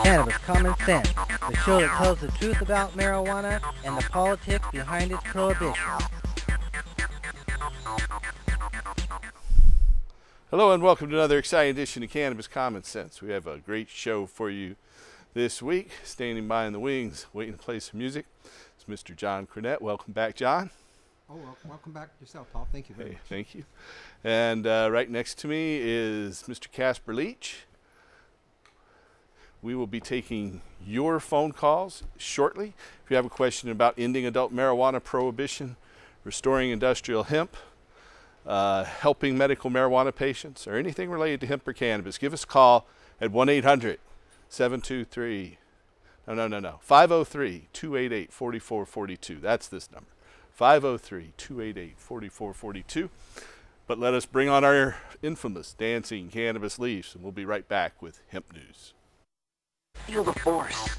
Cannabis Common Sense, the show that tells the truth about marijuana and the politics behind its prohibition. Hello and welcome to another exciting edition of Cannabis Common Sense. We have a great show for you this week. Standing by in the wings, waiting to play some music, it's Mr. John Cornett. Welcome back, John. Oh, welcome back yourself, Paul. Thank you very much. Thank you. And right next to me is Mr. Casper Leach. We will be taking your phone calls shortly. If you have a question about ending adult marijuana prohibition, restoring industrial hemp, helping medical marijuana patients, or anything related to hemp or cannabis, give us a call at 503-288-4442. That's this number, 503-288-4442. But let us bring on our infamous dancing cannabis leaves, and we'll be right back with hemp news. Feel the force.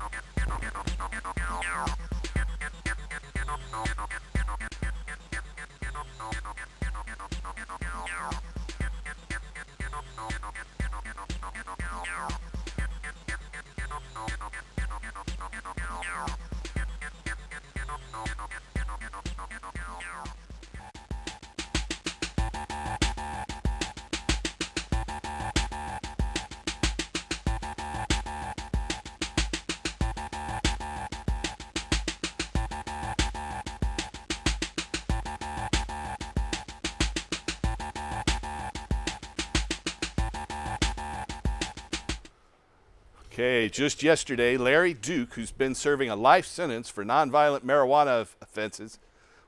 Okay, just yesterday, Larry Duke, who's been serving a life sentence for nonviolent marijuana offenses,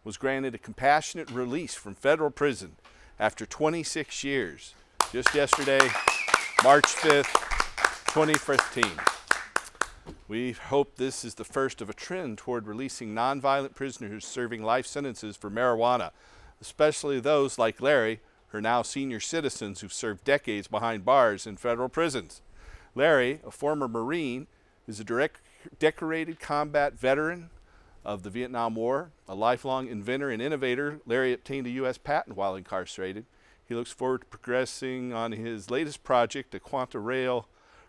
was granted a compassionate release from federal prison after 26 years. Just yesterday, March 5th, 2015. We hope this is the first of a trend toward releasing nonviolent prisoners serving life sentences for marijuana, especially those like Larry, who are now senior citizens who've served decades behind bars in federal prisons. Larry, a former Marine, is a decorated combat veteran of the Vietnam War, a lifelong inventor and innovator. Larry obtained a U.S. patent while incarcerated. He looks forward to progressing on his latest project, a Quanta Rail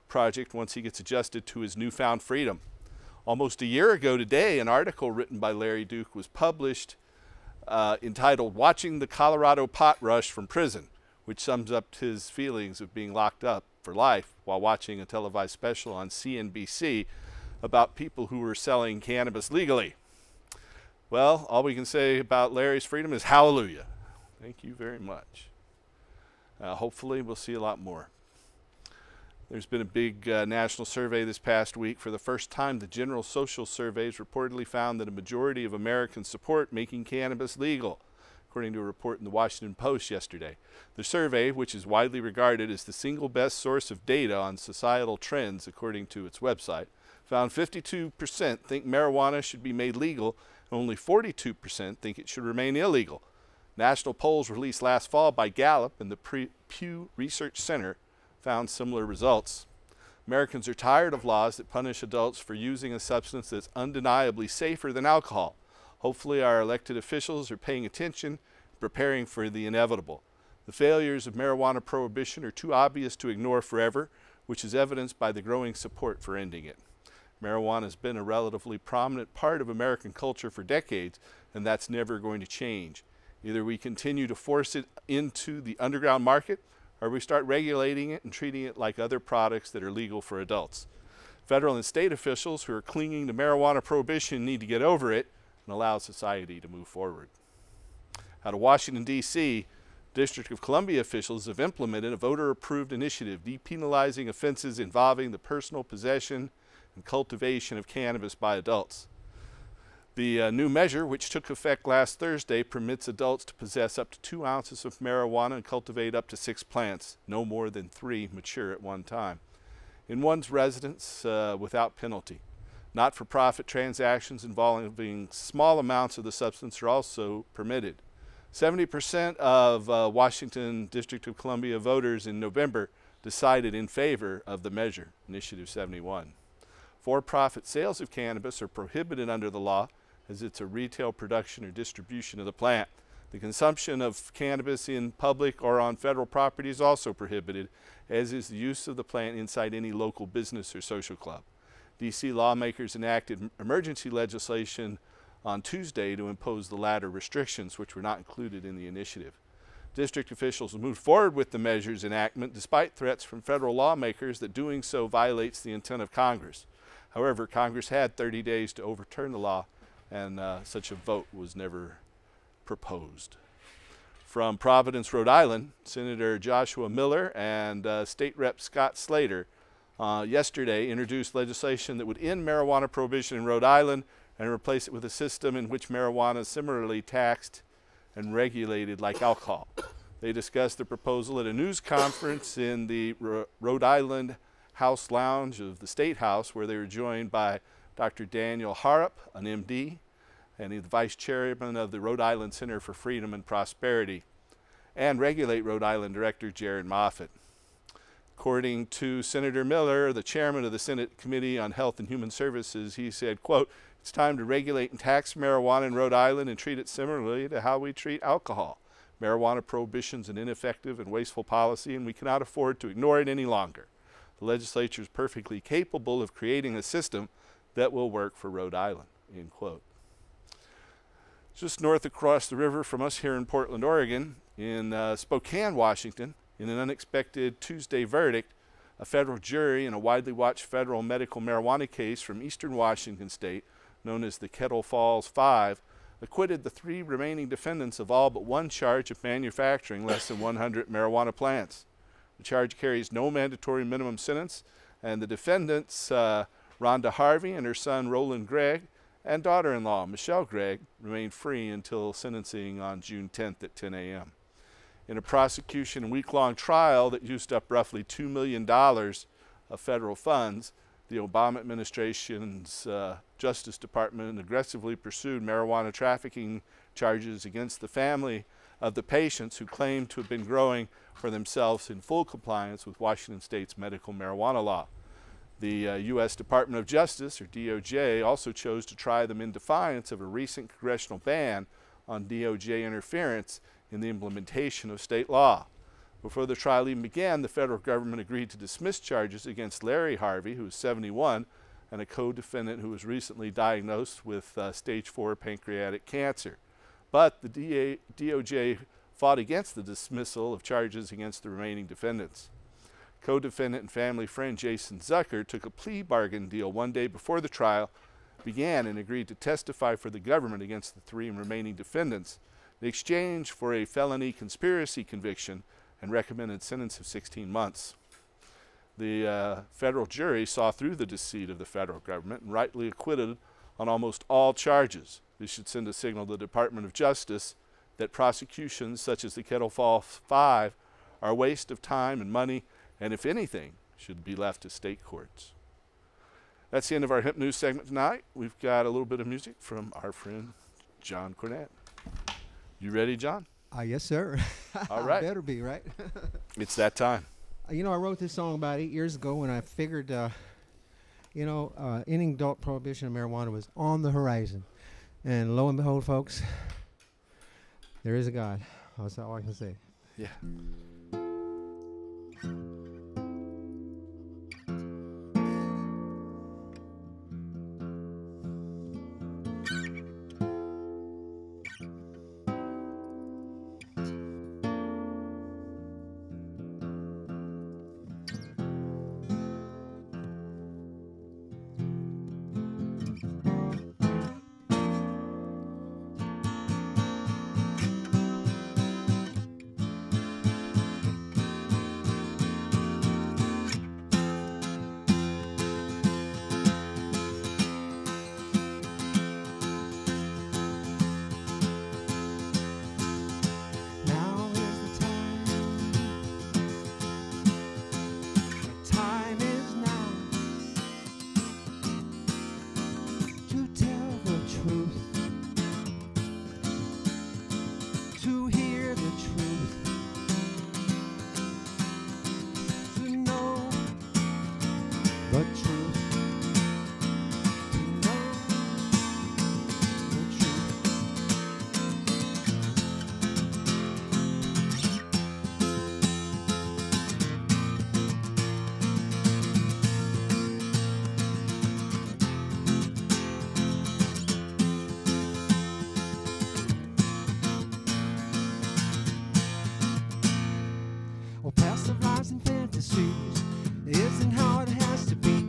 project, once he gets adjusted to his newfound freedom. Almost a year ago today, an article written by Larry Duke was published entitled "Watching the Colorado Pot Rush from Prison," which sums up his feelings of being locked up for life while watching a televised special on CNBC about people who were selling cannabis legally. Well, all we can say about Larry's freedom is hallelujah. Thank you very much. Hopefully we'll see a lot more. There's been a big national survey this past week. For the first time, the General Social Surveys reportedly found that a majority of Americans support making cannabis legal, according to a report in the Washington Post yesterday. The survey, which is widely regarded as the single best source of data on societal trends according to its website, found 52% think marijuana should be made legal, and only 42% think it should remain illegal. National polls released last fall by Gallup and the Pew Research Center found similar results. Americans are tired of laws that punish adults for using a substance that's undeniably safer than alcohol. Hopefully our elected officials are paying attention and preparing for the inevitable. The failures of marijuana prohibition are too obvious to ignore forever, which is evidenced by the growing support for ending it. Marijuana has been a relatively prominent part of American culture for decades, and that's never going to change. Either we continue to force it into the underground market, or we start regulating it and treating it like other products that are legal for adults. Federal and state officials who are clinging to marijuana prohibition need to get over it and allow society to move forward. Out of Washington, D.C., District of Columbia officials have implemented a voter-approved initiative depenalizing offenses involving the personal possession and cultivation of cannabis by adults. The new measure, which took effect last Thursday, permits adults to possess up to 2 ounces of marijuana and cultivate up to 6 plants, no more than 3 mature at one time, in one's residence without penalty. Not-for-profit transactions involving small amounts of the substance are also permitted. 70% of Washington District of Columbia voters in November decided in favor of the measure, Initiative 71. For-profit sales of cannabis are prohibited under the law, as it's a retail production or distribution of the plant. The consumption of cannabis in public or on federal property is also prohibited, as is the use of the plant inside any local business or social club. D.C. lawmakers enacted emergency legislation on Tuesday to impose the latter restrictions, which were not included in the initiative. District officials moved forward with the measure's enactment despite threats from federal lawmakers that doing so violates the intent of Congress. However, Congress had 30 days to overturn the law, and such a vote was never proposed. From Providence, Rhode Island, Senator Joshua Miller and State Rep Scott Slater yesterday introduced legislation that would end marijuana prohibition in Rhode Island and replace it with a system in which marijuana is similarly taxed and regulated like alcohol. They discussed the proposal at a news conference in the Rhode Island House Lounge of the State House, where they were joined by Dr. Daniel Harrop, an MD, and he's the vice chairman of the Rhode Island Center for Freedom and Prosperity, and Regulate Rhode Island Director Jared Moffitt. According to Senator Miller, the chairman of the Senate Committee on Health and Human Services, he said, quote, "It's time to regulate and tax marijuana in Rhode Island and treat it similarly to how we treat alcohol. Marijuana prohibition is an ineffective and wasteful policy, and we cannot afford to ignore it any longer. The legislature is perfectly capable of creating a system that will work for Rhode Island," end quote. Just north across the river from us here in Portland, Oregon, in Spokane, Washington, in an unexpected Tuesday verdict, a federal jury in a widely watched federal medical marijuana case from eastern Washington state, known as the Kettle Falls Five, acquitted the 3 remaining defendants of all but one charge of manufacturing less than 100 marijuana plants. The charge carries no mandatory minimum sentence, and the defendants, Rhonda Harvey and her son Roland Gregg, and daughter-in-law Michelle Gregg, remain free until sentencing on June 10th at 10 a.m. In a prosecution and week-long trial that used up roughly $2 million of federal funds, the Obama administration's Justice Department aggressively pursued marijuana trafficking charges against the family of the patients who claimed to have been growing for themselves in full compliance with Washington State's medical marijuana law. The U.S. Department of Justice, or DOJ, also chose to try them in defiance of a recent congressional ban on DOJ interference in the implementation of state law. Before the trial even began, the federal government agreed to dismiss charges against Larry Harvey, who was 71, and a co-defendant who was recently diagnosed with stage 4 pancreatic cancer. But the DOJ fought against the dismissal of charges against the remaining defendants. Co-defendant and family friend Jason Zucker took a plea bargain deal one day before the trial began and agreed to testify for the government against the 3 remaining defendants in exchange for a felony conspiracy conviction and recommended sentence of 16 months. The federal jury saw through the deceit of the federal government and rightly acquitted on almost all charges. This should send a signal to the Department of Justice that prosecutions such as the Kettle Falls Five are a waste of time and money, and if anything, should be left to state courts. That's the end of our Hemp News segment tonight. We've got a little bit of music from our friend John Cornett. You ready, John? Yes, sir. All right. Better be, right? It's that time. You know, I wrote this song about 8 years ago when I figured, ending adult prohibition of marijuana was on the horizon. And lo and behold, folks, there is a God. That's all I can say. Yeah. choose. It isn't how it has to be.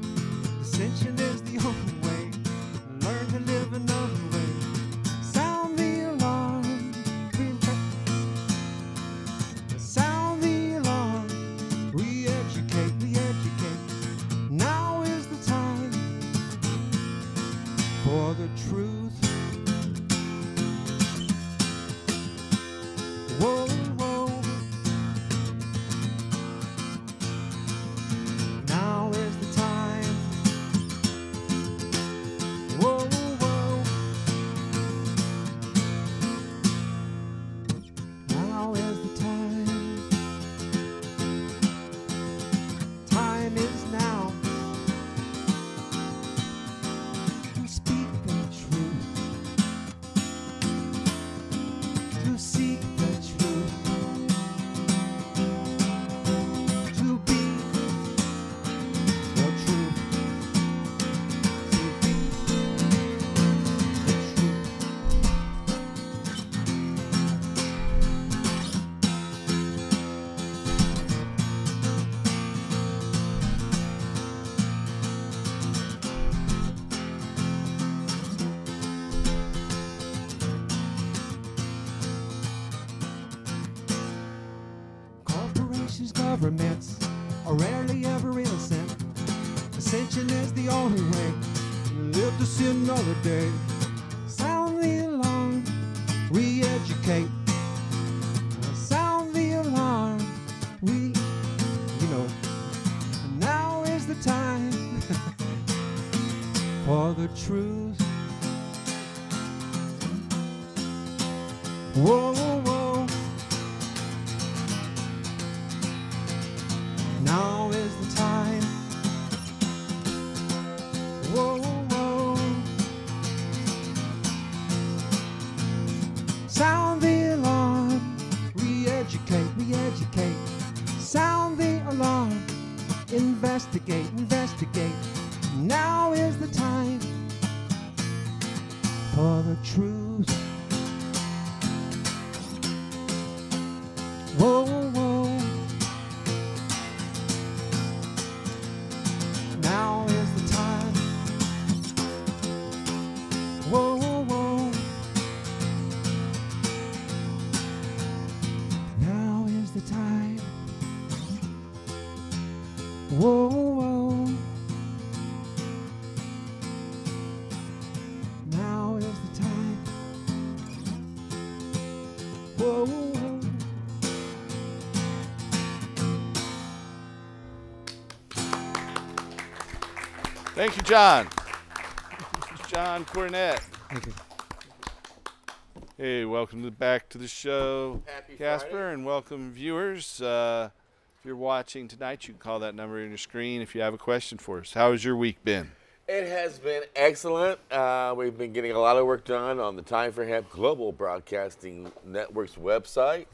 Ascension is the only way. Learn to live another way. Sound the alarm. Sound the alarm. Re-educate, re-educate. Now is the time for the truth. Whoa, whoa. Now is the time. Whoa, whoa. Now is the time. Time is now to speak the truth, to seek the truth, to be the truth, to be the truth. Corporations, governments are rarely ever innocent. Ascension is the only way. Live to see another day. Sound the alarm. Re-educate. Sound the alarm. Now is the time for the truth. Whoa, whoa. Now is the time. Whoa, whoa. Sound the alarm. Re-educate, re-educate. Sound the alarm. Investigate, investigate. Now is the time for the truth. Whoa, whoa. Now is the time. Whoa, whoa. Now is the time. Whoa, whoa. Now is the time. Whoa, whoa. Thank you, John. John Cornett. Thank you. Hey, welcome back to the show, Happy Casper, Friday. and welcome viewers. If you're watching tonight, you can call that number on your screen if you have a question for us. How has your week been? It has been excellent. We've been getting a lot of work done on the Time for Hemp Global Broadcasting Network's website,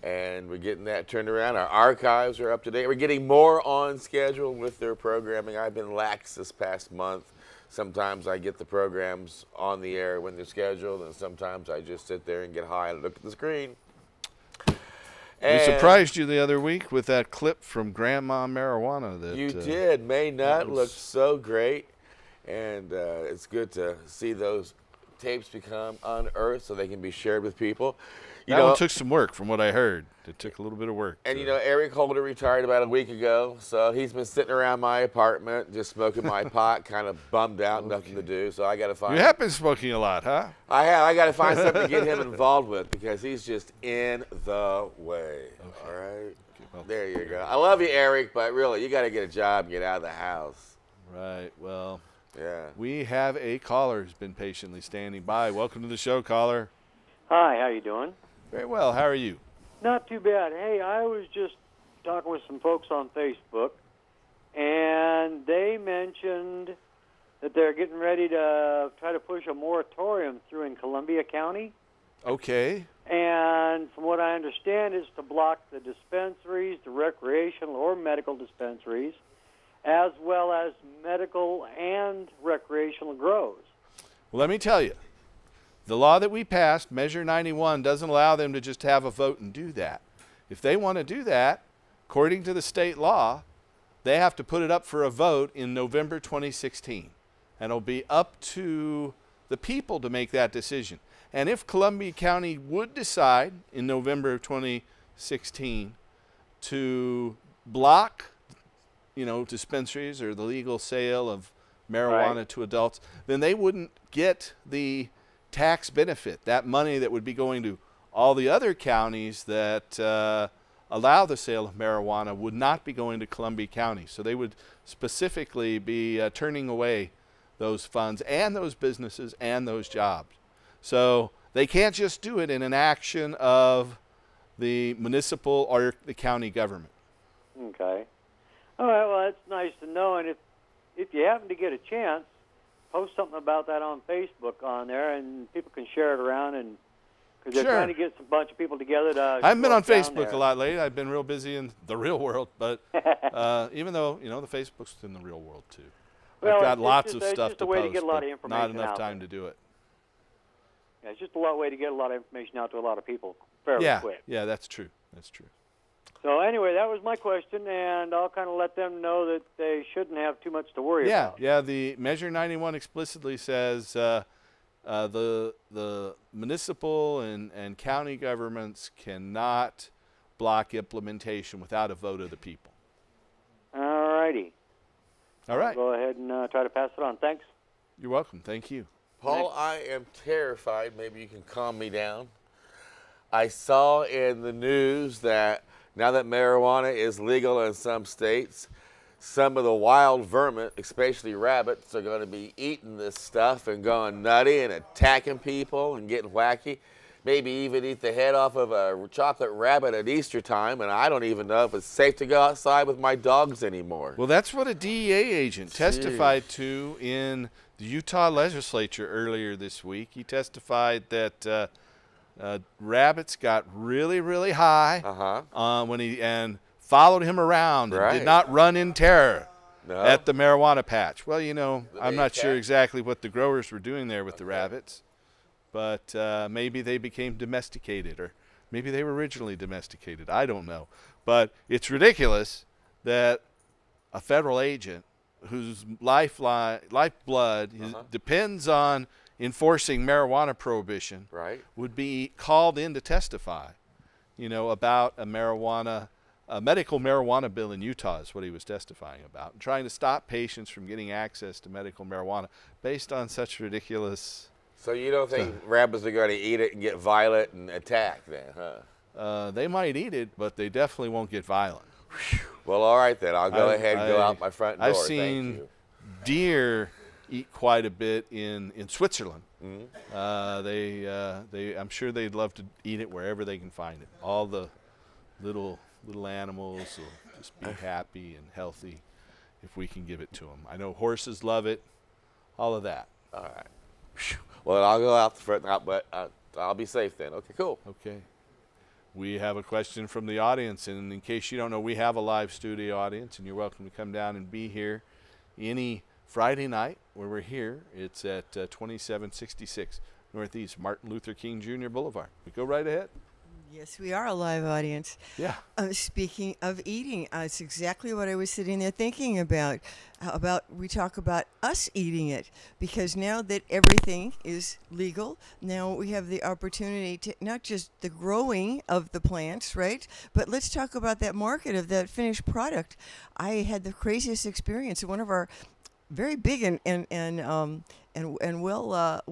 and we're getting that turned around. Our archives are up to date. We're getting more on schedule with their programming. I've been lax this past month. Sometimes I get the programs on the air when they're scheduled, and sometimes I just sit there and get high and look at the screen. We surprised you the other week with that clip from Grandma Marijuana. That You did. May Nut was- looked so great, and it's good to see those tapes become unearthed so they can be shared with people. That one took some work, from what I heard. It took a little bit of work. And you know, Eric Holder retired about a week ago, so he's been sitting around my apartment just smoking my pot, kind of bummed out, nothing to do. So I got to find. You have been smoking a lot, huh? I have. I got to find something to get him involved with because he's just in the way. All right. Well, There you go. I love you, Eric, but really, you got to get a job and get out of the house. Right. Well, Yeah. we have a caller who's been patiently standing by. Welcome to the show, caller. Hi, how you doing? Very well. How are you? Not too bad. Hey, I was just talking with some folks on Facebook, and they mentioned that they're getting ready to try to push a moratorium through in Columbia County. Okay. And from what I understand, is to block the dispensaries, the recreational or medical dispensaries, as well as medical and recreational grows. Well, let me tell you, the law that we passed, Measure 91, doesn't allow them to just have a vote and do that. If they want to do that, according to the state law, they have to put it up for a vote in November 2016. And it'll be up to the people to make that decision. And if Columbia County would decide in November of 2016 to block, dispensaries or the legal sale of marijuana to adults, then they wouldn't get the tax benefit, that money that would be going to all the other counties that allow the sale of marijuana would not be going to Columbia County. So they would specifically be turning away those funds and those businesses and those jobs. So they can't just do it in an action of the municipal or the county government. Okay. All right, well, that's nice to know. And if you happen to get a chance, post something about that on Facebook on there, and people can share it around, and because they're trying to get some bunch of people together to. I haven't been on Facebook a lot lately. I've been real busy in the real world, but even though the Facebook's in the real world too. Well, I've got lots of stuff to post, to get a lot of information not enough out time there. to do it. Yeah, it's just a way to get a lot of information out to a lot of people fairly quick. Yeah, that's true. That's true. So anyway, that was my question, and I'll kind of let them know that they shouldn't have too much to worry about. Yeah, the Measure 91 explicitly says the municipal and county governments cannot block implementation without a vote of the people. All righty. All right. I'll go ahead and try to pass it on. Thanks. You're welcome. Thank you. Paul, I am terrified. Maybe you can calm me down. I saw in the news that now that marijuana is legal in some states, some of the wild vermin, especially rabbits, are going to be eating this stuff and going nutty and attacking people and getting wacky. Maybe even eat the head off of a chocolate rabbit at Easter time, and I don't even know if it's safe to go outside with my dogs anymore. Well, that's what a DEA agent testified to in the Utah legislature earlier this week. He testified that rabbits got really, really high when he followed him around and did not run in terror at the marijuana patch. Well, I'm not sure exactly what the growers were doing there with the rabbits, but maybe they became domesticated, or maybe they were originally domesticated. I don't know. But it's ridiculous that a federal agent whose lifeblood depends on enforcing marijuana prohibition would be called in to testify, about a medical marijuana bill in Utah is what he was testifying about, and trying to stop patients from getting access to medical marijuana based on such ridiculous. So you don't think rabbits are going to eat it and get violent and attack then, huh? They might eat it, but they definitely won't get violent. Well, all right then. I'll go ahead and go out my front door. I've seen deer eat quite a bit in Switzerland. I'm sure they'd love to eat it wherever they can find it. All the little animals will just be happy and healthy if we can give it to them. I know horses love it. All of that. All right. Well, I'll go out the front, but I'll be safe then. Okay, cool. Okay. We have a question from the audience, and in case you don't know, we have a live studio audience, and you're welcome to come down and be here any Friday night where we're here. It's at 2766 Northeast Martin Luther King Jr. Boulevard. We go right ahead. Yes, we are a live audience. Yeah. Speaking of eating, it's exactly what I was sitting there thinking about. We talk about us eating it, because now that everything is legal, now we have the opportunity to not just the growing of the plants, right? But let's talk about that market of that finished product. I had the craziest experience. One of our very big and well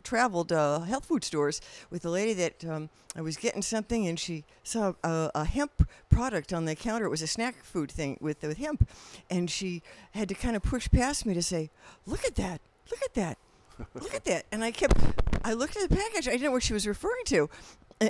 traveled health food stores with a lady that I was getting something, and she saw a hemp product on the counter. It was a snack food thing with hemp, and she had to kind of push past me to say, "Look at that! Look at that! Look at that!" And I looked at the package. I didn't know what she was referring to,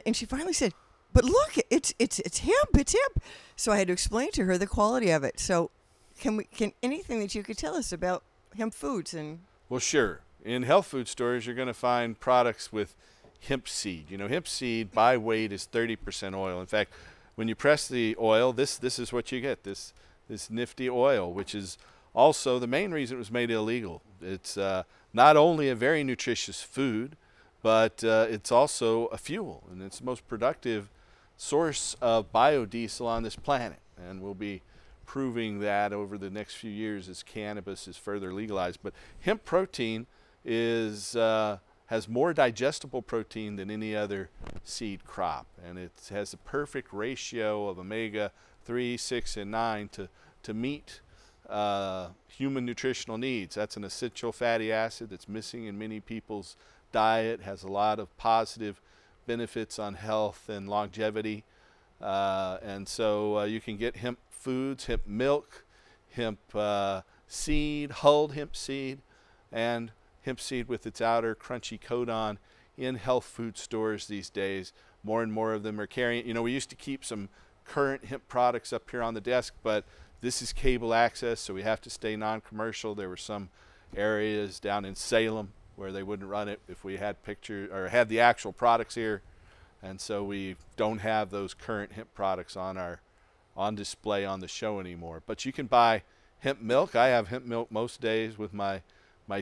and she finally said, "But look, it's hemp! It's hemp!" So I had to explain to her the quality of it. So, can anything that you could tell us about hemp foods and? Well, sure. In health food stores, you're going to find products with hemp seed. Hemp seed by weight is 30% oil. In fact, when you press the oil, this is what you get, this nifty oil, which is also the main reason it was made illegal. It's not only a very nutritious food, but it's also a fuel, and it's the most productive source of biodiesel on this planet. and we'll be proving that over the next few years as cannabis is further legalized. But hemp protein is has more digestible protein than any other seed crop, and it has a perfect ratio of omega-3, 6, and 9 to meet human nutritional needs. That's an essential fatty acid that's missing in many people's diet, has a lot of positive benefits on health and longevity. And so you can get hemp foods, hemp milk, hemp seed, hulled hemp seed, and hemp seed with its outer crunchy coat on in health food stores these days. More and more of them are carrying, you know, we used to keep some current hemp products up here on the desk, but this is cable access, so we have to stay non-commercial. There were some areas down in Salem where they wouldn't run it if we had pictures or had the actual products here, and so we don't have those current hemp products on display on the show anymore. But you can buy hemp milk. I have hemp milk most days with my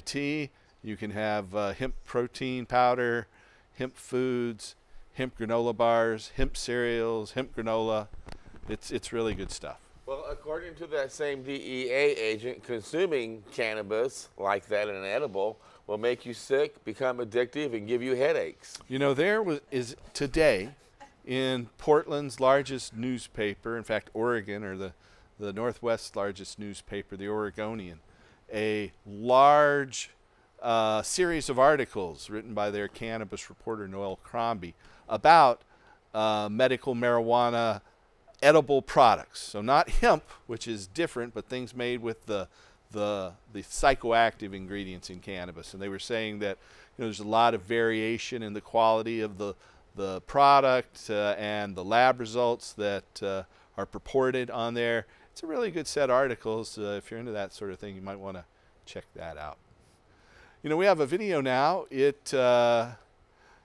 tea. You can have hemp protein powder, hemp foods, hemp granola bars, hemp cereals, hemp granola. It's really good stuff. Well, according to that same DEA agent, consuming cannabis like that in an edible will make you sick, become addictive, and give you headaches. You know, is today in Portland's largest newspaper, in fact, Oregon, or the Northwest's largest newspaper, the Oregonian, a large series of articles written by their cannabis reporter, Noel Crombie, about medical marijuana edible products. So not hemp, which is different, but things made with the psychoactive ingredients in cannabis. And they were saying that, you know, there's a lot of variation in the quality of the product and the lab results that are purported on there. It's a really good set of articles. If you're into that sort of thing, you might want to check that out. You know, we have a video now. It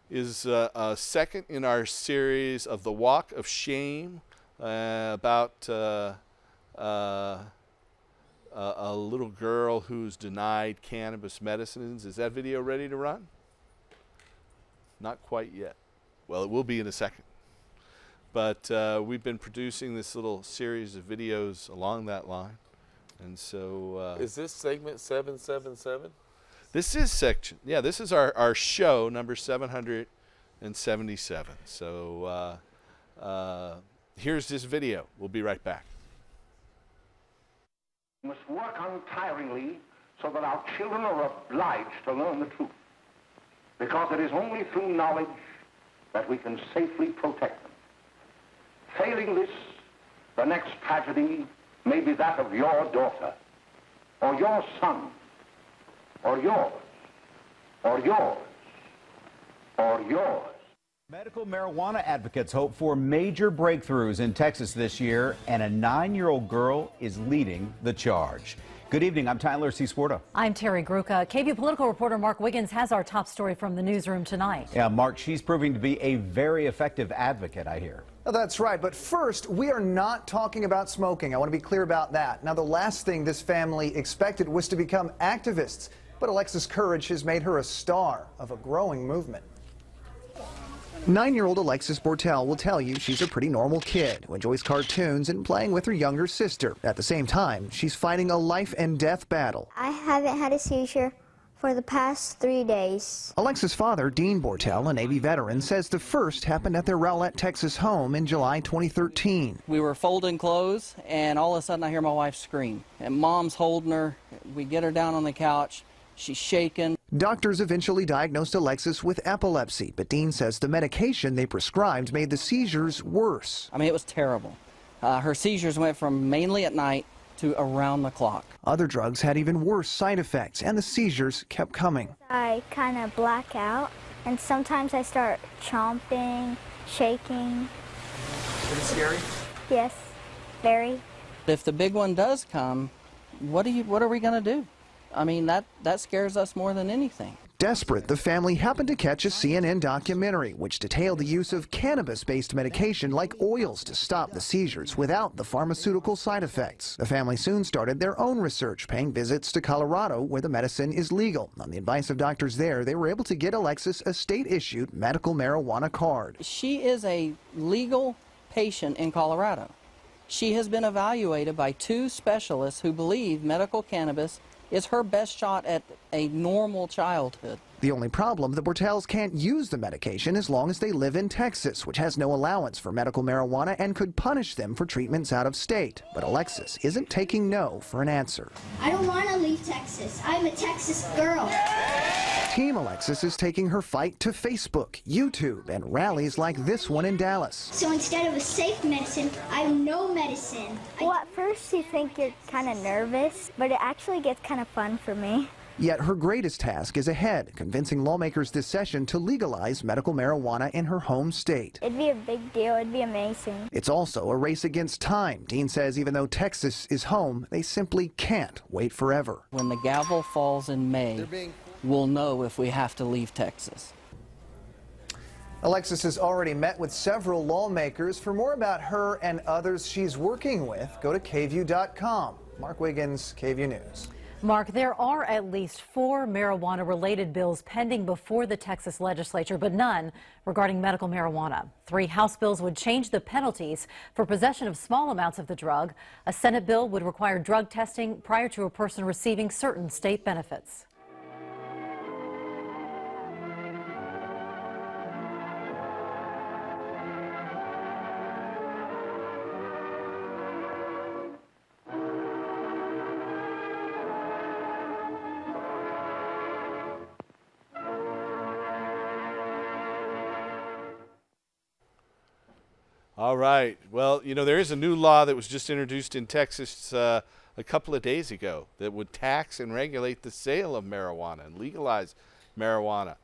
is a second in our series of the Walk of Shame, about a little girl who's denied cannabis medicines. Is that video ready to run? Not quite yet. Well, it will be in a second. But we've been producing this little series of videos along that line. And so... is this segment 777? This is section, yeah, this is our show, number 777. So here's this video. We'll be right back. We must work untiringly so that our children are obliged to learn the truth, because it is only through knowledge that we can safely protect them. Failing this, the next tragedy may be that of your daughter, or your son, or yours, or yours, or yours. Medical marijuana advocates hope for major breakthroughs in Texas this year, and a 9-year-old girl is leading the charge. Good evening, I'm Tyler C. Swarta. I'm Terry Gruca. KVUE political reporter Mark Wiggins has our top story from the newsroom tonight. Yeah, Mark, she's proving to be a very effective advocate, I hear. Oh, that's right. But first, we are not talking about smoking. I want to be clear about that. Now, the last thing this family expected was to become activists. But Alexis' courage has made her a star of a growing movement. 9-year-old Alexis Bortel will tell you she's a pretty normal kid who enjoys cartoons and playing with her younger sister. At the same time, she's fighting a life and death battle. I haven't had a seizure for the past 3 days. Alexis' father, Dean Bortel, a Navy veteran, says the first happened at their Rowlett, Texas home in July 2013. We were folding clothes, and all of a sudden I hear my wife scream. And Mom's holding her. We get her down on the couch. She's shaking. Doctors eventually diagnosed Alexis with epilepsy, but Dean says the medication they prescribed made the seizures worse. I mean, it was terrible. Her seizures went from mainly at night to around the clock. Other drugs had even worse side effects, and the seizures kept coming. I kind of black out, and sometimes I start chomping, shaking. Is it scary? Yes, very. If the big one does come, what are we going to do? I mean, that scares us more than anything. Desperate, the family happened to catch a CNN documentary which detailed the use of cannabis-based medication like oils to stop the seizures without the pharmaceutical side effects. The family soon started their own research, paying visits to Colorado where the medicine is legal. On the advice of doctors there, they were able to get Alexis a state-issued medical marijuana card. She is a legal patient in Colorado. She has been evaluated by 2 specialists who believe medical cannabis is her best shot at a normal childhood. The only problem, the Bortels can't use the medication as long as they live in Texas, which has no allowance for medical marijuana and could punish them for treatments out of state. But Alexis isn't taking no for an answer. I don't want to leave Texas. I'm a Texas girl. Team Alexis is taking her fight to Facebook, YouTube, and rallies like this one in Dallas. So instead of a safe medicine, I have no medicine. Well, at first you think you're kind of nervous, but it actually gets kind of fun for me. Yet her greatest task is ahead, convincing lawmakers this session to legalize medical marijuana in her home state. It'd be a big deal. It'd be amazing. It's also a race against time. Dean says even though Texas is home, they simply can't wait forever. When the gavel falls in May, we'll know if we have to leave Texas. Alexis has already met with several lawmakers. For more about her and others she's working with, go to kview.com. Mark Wiggins, KView News. Mark, there are at least 4 marijuana-related bills pending before the Texas legislature, but none regarding medical marijuana. 3 House bills would change the penalties for possession of small amounts of the drug. A Senate bill would require drug testing prior to a person receiving certain state benefits. All right. Well, you know, there is a new law that was just introduced in Texas a couple of days ago that would tax and regulate the sale of marijuana and legalize marijuana.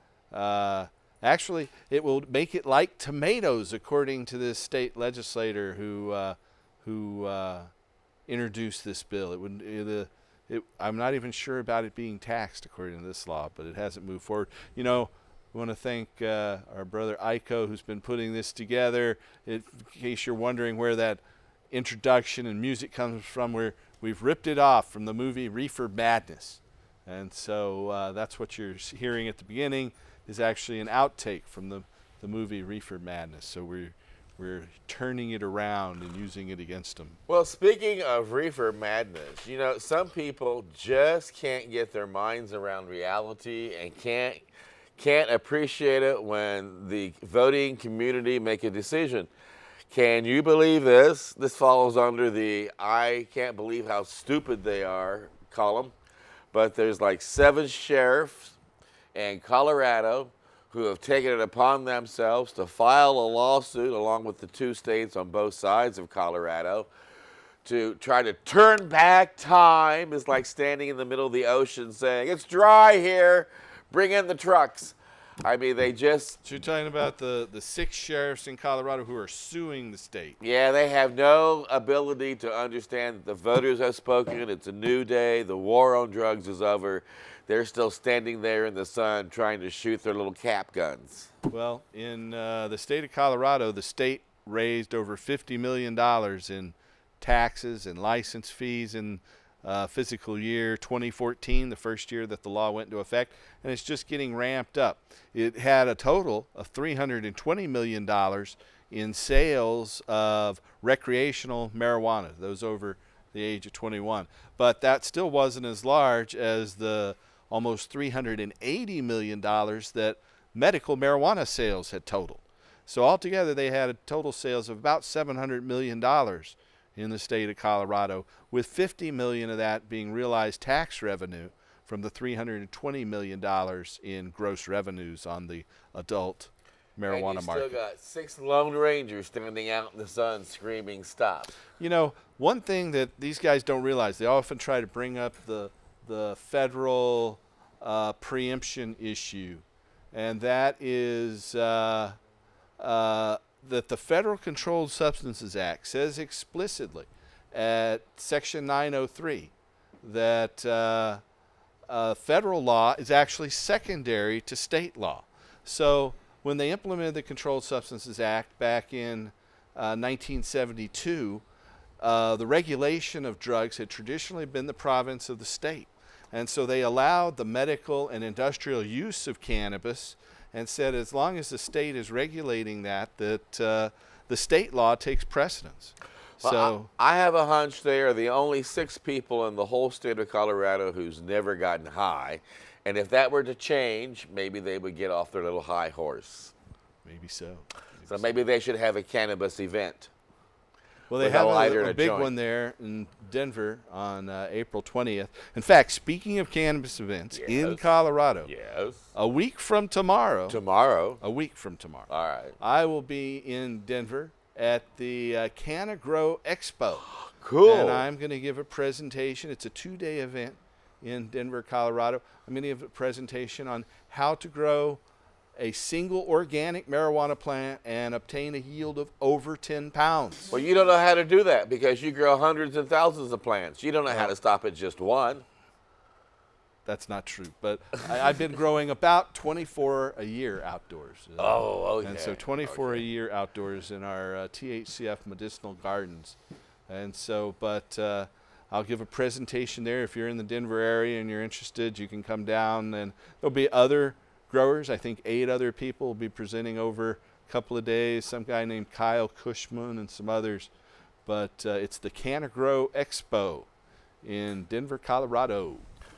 Actually, it will make it like tomatoes, according to this state legislator who introduced this bill. I'm not even sure about it being taxed according to this law, but it hasn't moved forward. You know, we want to thank our brother Iko, who's been putting this together. In case you're wondering where that introduction and music comes from, we've ripped it off from the movie Reefer Madness. And so that's what you're hearing at the beginning is actually an outtake from the movie Reefer Madness. So we're turning it around and using it against them. Well, speaking of Reefer Madness, you know, some people just can't get their minds around reality and can't appreciate it when the voting community make a decision. Can you believe this? This follows under the I can't believe how stupid they are column. But there's like 7 sheriffs in Colorado who have taken it upon themselves to file a lawsuit along with the 2 states on both sides of Colorado to try to turn back time. It's like standing in the middle of the ocean saying, it's dry here. Bring in the trucks. I mean, they just... So you're talking about the 6 sheriffs in Colorado who are suing the state. Yeah, they have no ability to understand that the voters have spoken. It's a new day. The war on drugs is over. They're still standing there in the sun trying to shoot their little cap guns. Well, in the state of Colorado, the state raised over $50 million in taxes and license fees in fiscal year 2014, the first year that the law went into effect, and it's just getting ramped up. It had a total of $320 million in sales of recreational marijuana, those over the age of 21. But that still wasn't as large as the almost $380 million that medical marijuana sales had totaled. So altogether, they had total sales of about $700 million in the state of Colorado, with $50 million of that being realized tax revenue from the $320 million in gross revenues on the adult marijuana market. And you still got 6 Lone Rangers standing out in the sun screaming, stop. You know, one thing that these guys don't realize, they often try to bring up the federal preemption issue, and that is that the Federal Controlled Substances Act says explicitly at Section 903 that federal law is actually secondary to state law. So when they implemented the Controlled Substances Act back in 1972, the regulation of drugs had traditionally been the province of the state. And so they allowed the medical and industrial use of cannabis and said as long as the state is regulating that the state law takes precedence. Well, So I have a hunch they are the only 6 people in the whole state of Colorado who's never gotten high. And if that were to change, maybe they would get off their little high horse. maybe so. So maybe they should have a cannabis event. Well, they with a have lighter and a a big joint. one there in Denver on April 20th. In fact, speaking of cannabis events in Colorado, Yes. a week from tomorrow, a week from tomorrow, all right, I will be in Denver at the Canna Grow Expo. Cool. And I'm going to give a presentation. It's a 2-day event in Denver, Colorado. I'm going to give a presentation on how to grow a single organic marijuana plant and obtain a yield of over 10 pounds. Well, you don't know how to do that because you grow hundreds and thousands of plants. You don't know how to stop at just one. That's not true, but I've been growing about 24 a year outdoors. Oh, okay. And so 24 a year outdoors in our THCF medicinal gardens. And so, but I'll give a presentation there. If you're in the Denver area and you're interested, you can come down, and there'll be other growers. I think 8 other people will be presenting over a couple of days. Some guy named Kyle Cushman and some others. But it's the Canna Grow Expo in Denver, Colorado.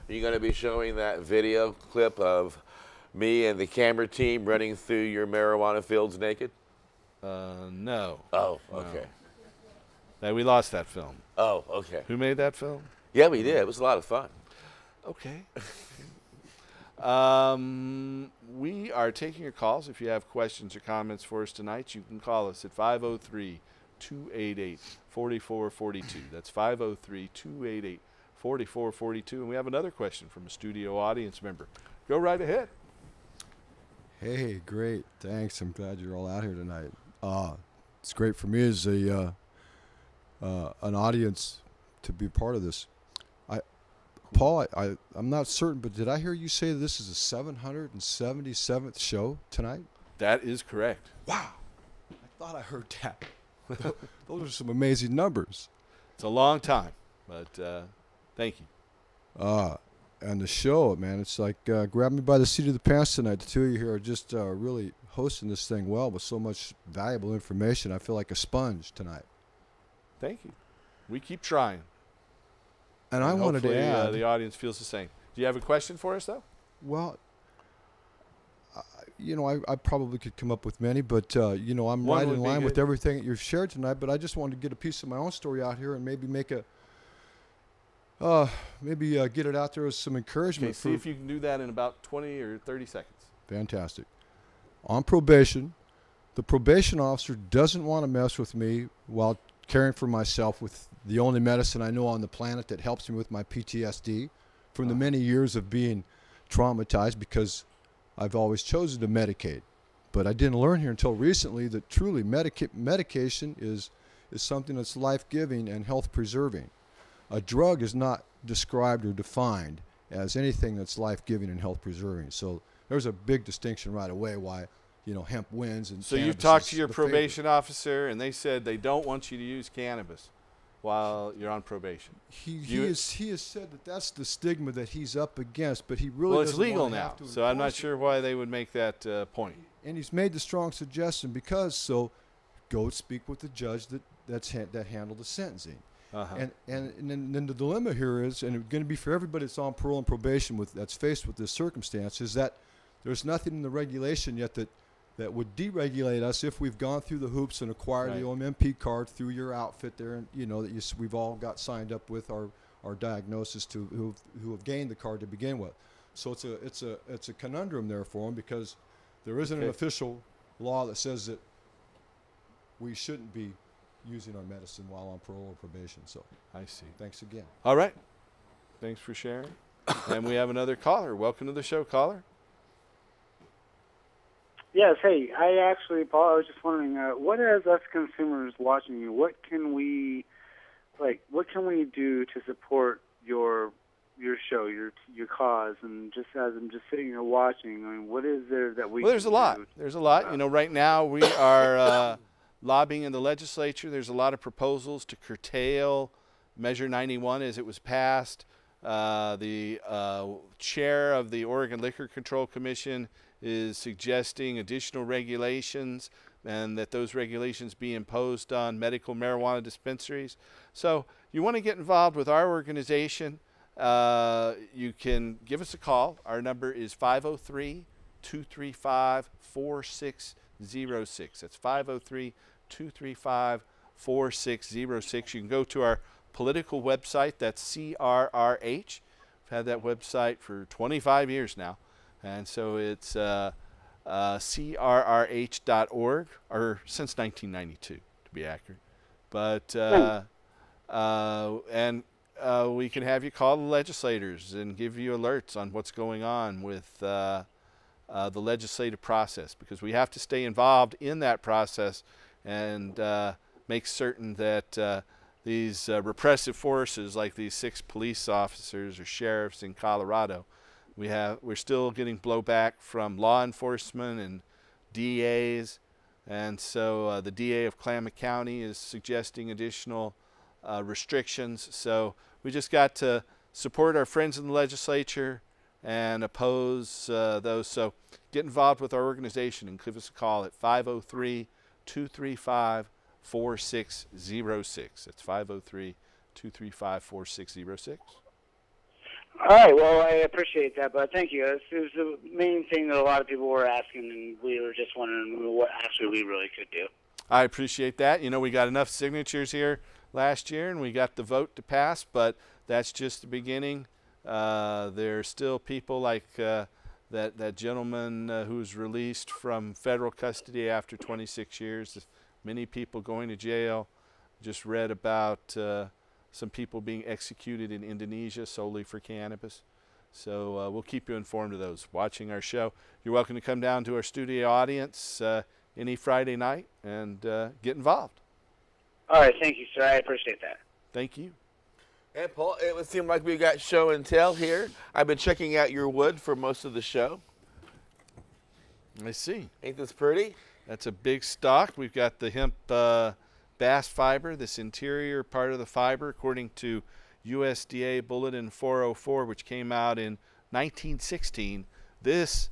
Are you going to be showing that video clip of me and the camera team running through your marijuana fields naked? No. Oh, okay. No. We lost that film. Oh, okay. Who made that film? Yeah, we did. It was a lot of fun. Okay. We are taking your calls. If you have questions or comments for us tonight, you can call us at 503-288-4442. That's 503-288-4442. And we have another question from a studio audience member. Go right ahead. Hey, great. Thanks. I'm glad you're all out here tonight. It's great for me as a an audience to be part of this. Paul, I'm not certain, but did I hear you say this is the 777th show tonight? That is correct. Wow. I thought I heard that. Those are some amazing numbers. It's a long time, but thank you. And the show, man, it's like grab me by the seat of the pants tonight. The two of you here are just really hosting this thing well with so much valuable information. I feel like a sponge tonight. Thank you. We keep trying. And I wanted to add, the audience feels the same. Do you have a question for us, though? Well, I probably could come up with many, but, I'm right in line with everything that you've shared tonight, but I just wanted to get a piece of my own story out here and maybe make get it out there as some encouragement. Okay, see if you can do that in about 20 or 30 seconds. Fantastic. On probation, the probation officer doesn't want to mess with me while caring for myself with the only medicine I know on the planet that helps me with my PTSD from the many years of being traumatized, because I've always chosen to medicate. But I didn't learn here until recently that truly medication is something that's life-giving and health-preserving. A drug is not described or defined as anything that's life-giving and health-preserving. So there's a big distinction right away why hemp wins. And so you've talked to your probation officer, and they said they don't want you to use cannabis while you're on probation. He has said that that's the stigma that he's up against, but he really well, it's doesn't legal want to now, have to so I'm not enforce sure why they would make that point. And he's made the strong suggestion go speak with the judge that handled the sentencing. Uh-huh. And then the dilemma here is, and it's going to be for everybody that's on parole and probation that's faced with this circumstance, is that there's nothing in the regulation yet that would deregulate us if we've gone through the hoops and acquired the OMP card through your outfit there, and that we've all got signed up with our diagnosis who have gained the card to begin with. So it's a conundrum there for them, because there isn't an official law that says that we shouldn't be using our medicine while on parole or probation. So I see. Thanks again. All right. Thanks for sharing. And we have another caller. Welcome to the show, caller. Yes, hey, Paul, I was just wondering, what as us consumers watching you, what can we do to support your show, your cause, and just as I'm just sitting here watching, I mean, what is there that we? Well, there's a lot. There's a lot. Right now we are lobbying in the legislature. There's a lot of proposals to curtail Measure 91 as it was passed. The chair of the Oregon Liquor Control Commission is suggesting additional regulations and that those regulations be imposed on medical marijuana dispensaries. So you want to get involved with our organization, you can give us a call. Our number is 503-235-4606. That's 503-235-4606. You can go to our political website. That's CRRH. I've had that website for 25 years now. And so it's crrh.org, or since 1992, to be accurate. But we can have you call the legislators and give you alerts on what's going on with the legislative process, because we have to stay involved in that process and make certain that these repressive forces, like these 6 police officers or sheriffs in Colorado, we're still getting blowback from law enforcement and DAs, and so the DA of Klamath County is suggesting additional restrictions. So we just got to support our friends in the legislature and oppose those. So get involved with our organization and give us a call at 503-235-4606. That's 503-235-4606. All right, well, I appreciate that, but thank you. This is the main thing that a lot of people were asking, and we were just wondering what actually we really could do. I appreciate that. You know, we got enough signatures here last year, and we got the vote to pass, but that's just the beginning. There's still people like that gentleman who was released from federal custody after 26 years. Many people going to jail. Just read about some people being executed in Indonesia solely for cannabis. So we'll keep you informed of those. Watching our show, you're welcome to come down to our studio audience any Friday night and get involved. All right, thank you, sir. I appreciate that. Thank you. And Paul, it would seem like we got show and tell here. I've been checking out your wood for most of the show. I see. Ain't this pretty? That's a big stock. We've got the hemp bast fiber, this interior part of the fiber, according to USDA Bulletin 404, which came out in 1916. This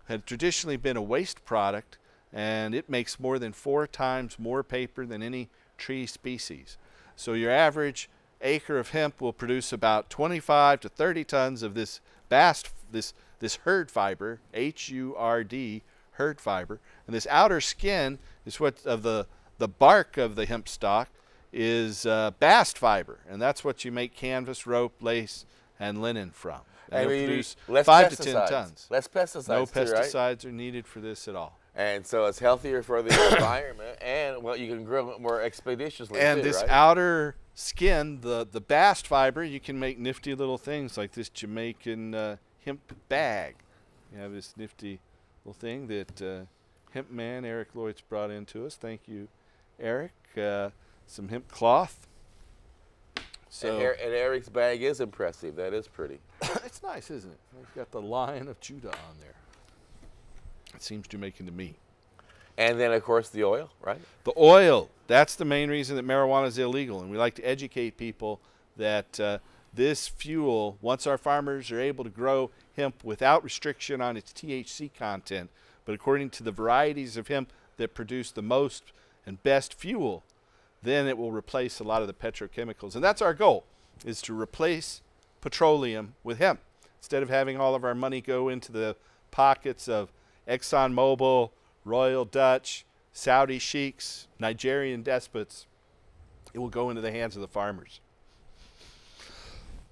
had traditionally been a waste product, and it makes more than 4 times more paper than any tree species. So your average acre of hemp will produce about 25 to 30 tons of this bast, this hurd fiber, H-U-R-D, hurd fiber. And this outer skin is what of the bark of the hemp stalk is bast fiber, and that's what you make canvas, rope, lace, and linen from. It'll produce 5 to 10 tons. Less pesticides. No too, pesticides right? are needed for this at all. And so it's healthier for the environment, and well, you can grow it more expeditiously. And too, this right? outer skin, the bast fiber, you can make nifty little things like this Jamaican hemp bag. You have this nifty little thing that hemp man Eric Lloyd's brought into us. Thank you, Eric. Some hemp cloth. So and Eric's bag is impressive. That is pretty. It's nice, isn't it? It's got the Lion of Judah on there. It seems to make into me. And then, of course, the oil, right? The oil. That's the main reason that marijuana is illegal. And we like to educate people that this fuel, once our farmers are able to grow hemp without restriction on its THC content, but according to the varieties of hemp that produce the most and best fuel, then it will replace a lot of the petrochemicals. And that's our goal, is to replace petroleum with hemp. Instead of having all of our money go into the pockets of ExxonMobil, Royal Dutch, Saudi sheiks, Nigerian despots, it will go into the hands of the farmers.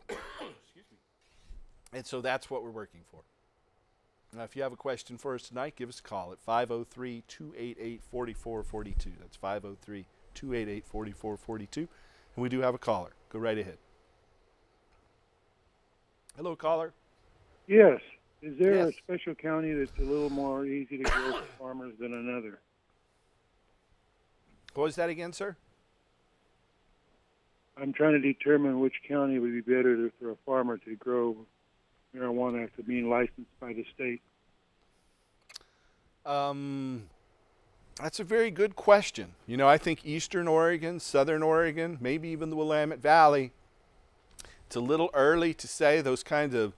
Excuse me. And so that's what we're working for. Now, if you have a question for us tonight, give us a call at 503-288-4442. That's 503-288-4442. And we do have a caller. Go right ahead. Hello, caller. Yes. Is there Yes. a special county that's a little more easy to grow for farmers than another? What was that again, sir? I'm trying to determine which county would be better for a farmer to grow marijuana after being licensed by the state. That's a very good question. You know, I think Eastern Oregon, Southern Oregon, maybe even the Willamette Valley, it's a little early to say. Those kinds of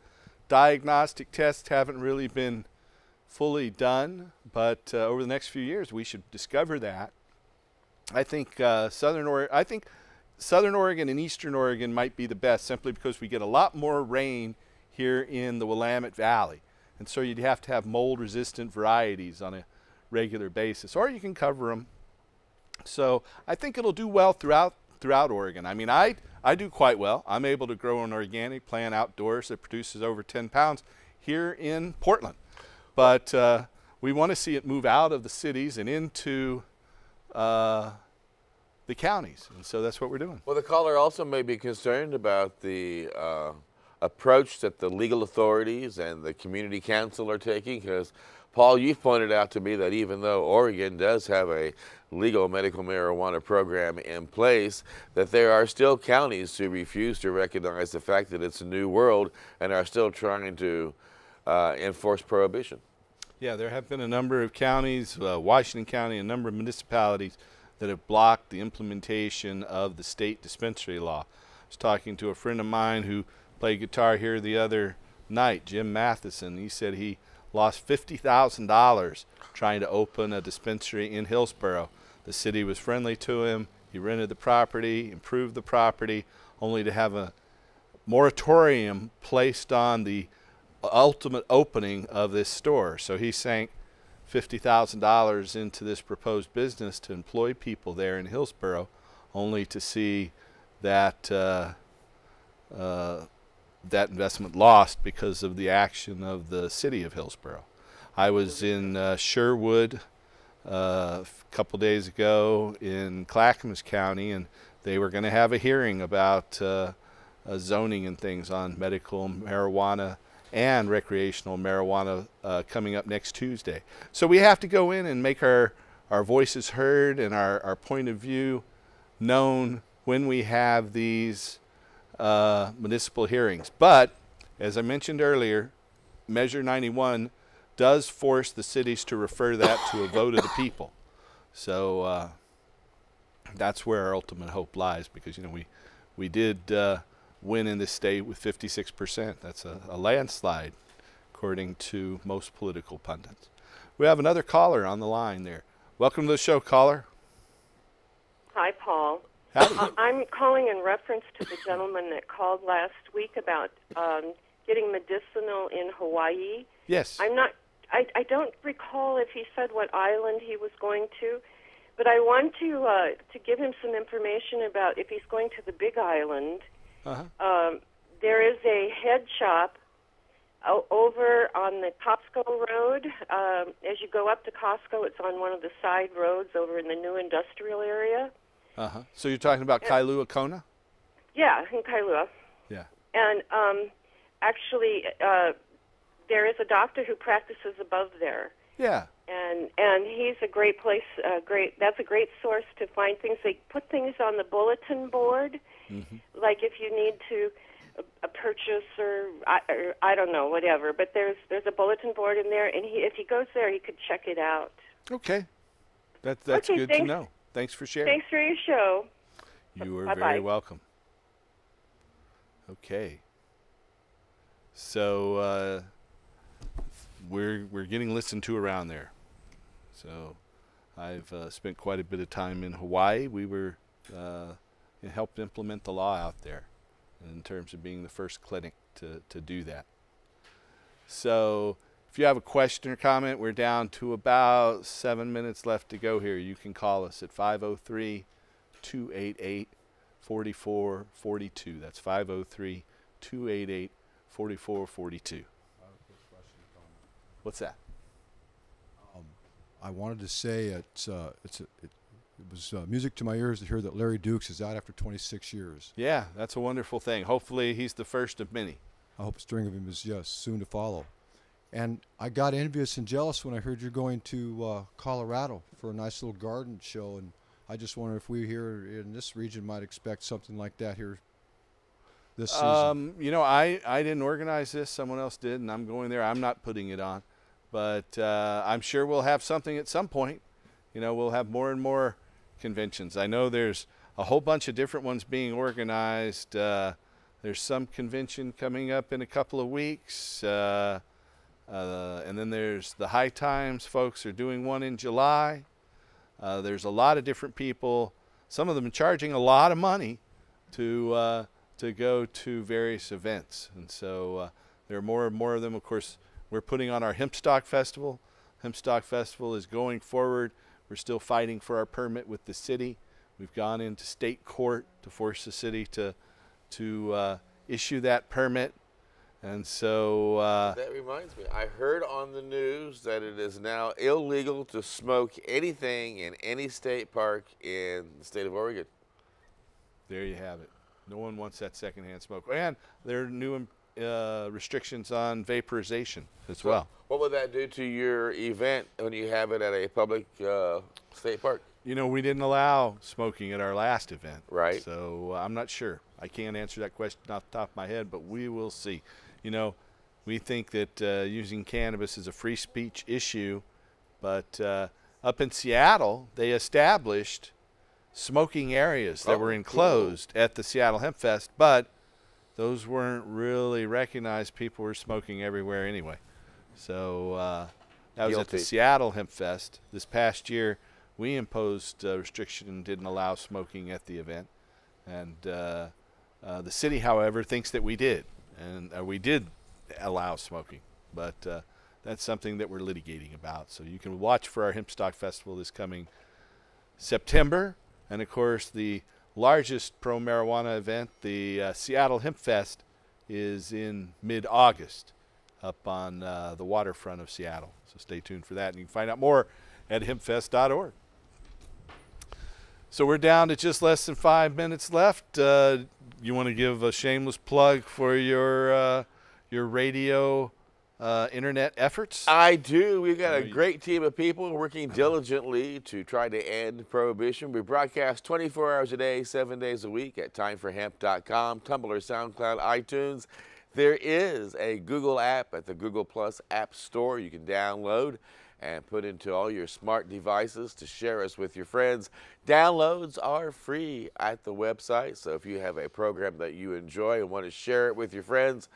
diagnostic tests haven't really been fully done, but over the next few years we should discover that. I think Southern Oregon and Eastern Oregon might be the best, simply because we get a lot more rain here in the Willamette Valley, and so you'd have to have mold-resistant varieties on a regular basis, or you can cover them. So I think it'll do well throughout Oregon. I mean, I do quite well. I'm able to grow an organic plant outdoors that produces over 10 pounds here in Portland. But we want to see it move out of the cities and into the counties, and so that's what we're doing. Well, the caller also may be concerned about the approach that the legal authorities and the community council are taking, because Paul, you've pointed out to me that even though Oregon does have a legal medical marijuana program in place, that there are still counties who refuse to recognize the fact that it's a new world and are still trying to enforce prohibition. Yeah, there have been a number of counties, Washington County, a number of municipalities that have blocked the implementation of the state dispensary law. I was talking to a friend of mine who played guitar here the other night, Jim Matheson. He said he lost $50,000 trying to open a dispensary in Hillsborough. The city was friendly to him. He rented the property, improved the property, only to have a moratorium placed on the ultimate opening of this store. So he sank $50,000 into this proposed business to employ people there in Hillsborough, only to see that that investment lost because of the action of the city of Hillsborough. I was in Sherwood a couple days ago in Clackamas County, and they were going to have a hearing about zoning and things on medical marijuana and recreational marijuana coming up next Tuesday. So we have to go in and make our voices heard and our point of view known when we have these municipal hearings. But as I mentioned earlier, Measure 91 does force the cities to refer that to a vote of the people. So that's where our ultimate hope lies, because we did win in this state with 56%. That's a landslide, according to most political pundits. We have another caller on the line there. Welcome to the show, caller. Hi, Paul. I'm calling in reference to the gentleman that called last week about getting medicinal in Hawaii. Yes. I don't recall if he said what island he was going to, but I want to give him some information about if he's going to the Big Island. There is a head shop over on the Costco Road. As you go up to Costco, it's on one of the side roads over in the new industrial area. So you're talking about Kailua Kona? Yeah, in Kailua. Yeah. And actually, there is a doctor who practices above there. Yeah. And he's a great place. That's a great source to find things. They put things on the bulletin board, like if you need to purchase or I don't know, whatever. But there's a bulletin board in there, and if he goes there, he could check it out. Okay. That's okay, good to know. Thanks for sharing. Thanks for your show. You are Bye-bye. very welcome. Okay. So we're getting listened to around there. So I've spent quite a bit of time in Hawaii. We were helped implement the law out there in terms of being the first clinic to do that. So if you have a question or comment, we're down to about 7 minutes left to go here. You can call us at 503-288-4442. That's 503-288-4442. What's that? I wanted to say it was music to my ears to hear that Larry Dukes is out after 26 years. Yeah, that's a wonderful thing. Hopefully he's the first of many. I hope a string of him is soon to follow. And I got envious and jealous when I heard you're going to Colorado for a nice little garden show, and I just wonder if we here in this region might expect something like that here this season. I didn't organize this. Someone else did, and I'm going there. I'm not putting it on. But I'm sure we'll have something at some point. We'll have more and more conventions. I know there's a whole bunch of different ones being organized. There's some convention coming up in a couple of weeks. And then there's the High Times folks are doing one in July. There's a lot of different people, some of them charging a lot of money to go to various events. And so there are more and more of them. Of course, we're putting on our Hempstock Festival. Hempstock Festival is going forward. We're still fighting for our permit with the city. We've gone into state court to force the city to issue that permit. And so that reminds me, I heard on the news that it is now illegal to smoke anything in any state park in the state of Oregon. There you have it. No one wants that secondhand smoke. And there are new restrictions on vaporization as well. What would that do to your event when you have it at a public state park? You know, we didn't allow smoking at our last event. Right. So I'm not sure. I can't answer that question off the top of my head, but we will see. You know, we think that using cannabis is a free speech issue, but up in Seattle, they established smoking areas that were enclosed at the Seattle Hemp Fest, but those weren't really recognized. People were smoking everywhere anyway. So that was at the Seattle Hemp Fest. This past year, we imposed a restriction and didn't allow smoking at the event. And the city, however, thinks that we did. And we did allow smoking. But that's something that we're litigating about. So you can watch for our Hempstock Festival this coming September. And, of course, the largest pro-marijuana event, the Seattle Hemp Fest, is in mid-August up on the waterfront of Seattle. So stay tuned for that. And you can find out more at hempfest.org. So we're down to just less than 5 minutes left. You want to give a shameless plug for your radio internet efforts? I do. We've got a great team of people working diligently to try to end prohibition. We broadcast 24 hours a day, 7 days a week at timeforhemp.com, Tumblr, SoundCloud, iTunes. There is a Google app at the Google Plus App Store you can download and put into all your smart devices to share us with your friends. Downloads are free at the website, so if you have a program that you enjoy and want to share it with your friends,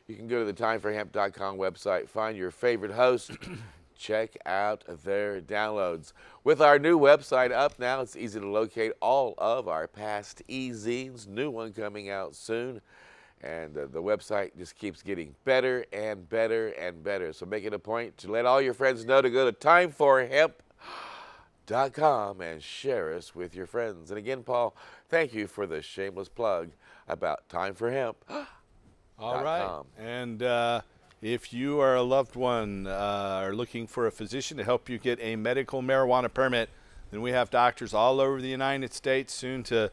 you can go to the timeforhemp.com website, find your favorite host, check out their downloads. With our new website up now, it's easy to locate all of our past e-zines, new one coming out soon. And the website just keeps getting better and better and better. So make it a point to let all your friends know to go to timeforhemp.com and share us with your friends. And again, Paul, thank you for the shameless plug about Time for Hemp. All right. And if you are a loved one or looking for a physician to help you get a medical marijuana permit, then we have doctors all over the United States soon to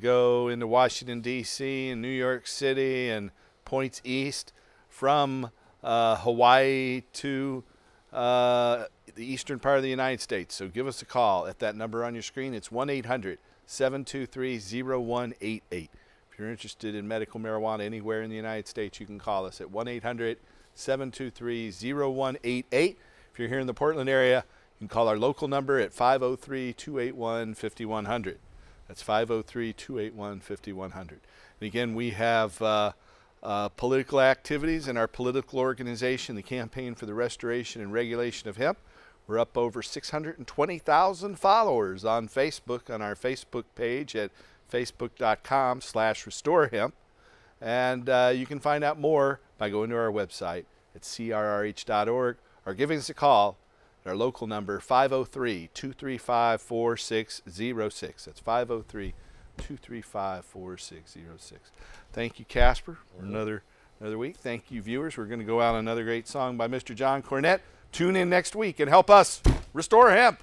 go into Washington, D.C. and New York City and points east from Hawaii to the eastern part of the United States. So give us a call at that number on your screen. It's 1-800-723-0188. If you're interested in medical marijuana anywhere in the United States, you can call us at 1-800-723-0188. If you're here in the Portland area, you can call our local number at 503-281-5100. That's 503-281-5100. And again, we have political activities in our political organization, the Campaign for the Restoration and Regulation of Hemp. We're up over 620,000 followers on Facebook, on our Facebook page at facebook.com/restorehemp. And you can find out more by going to our website at crrh.org or giving us a call. Our local number, 503-235-4606. That's 503-235-4606. Thank you, Casper, for another week. Thank you, viewers. We're going to go out on another great song by Mr. John Cornette. Tune in next week and help us restore hemp.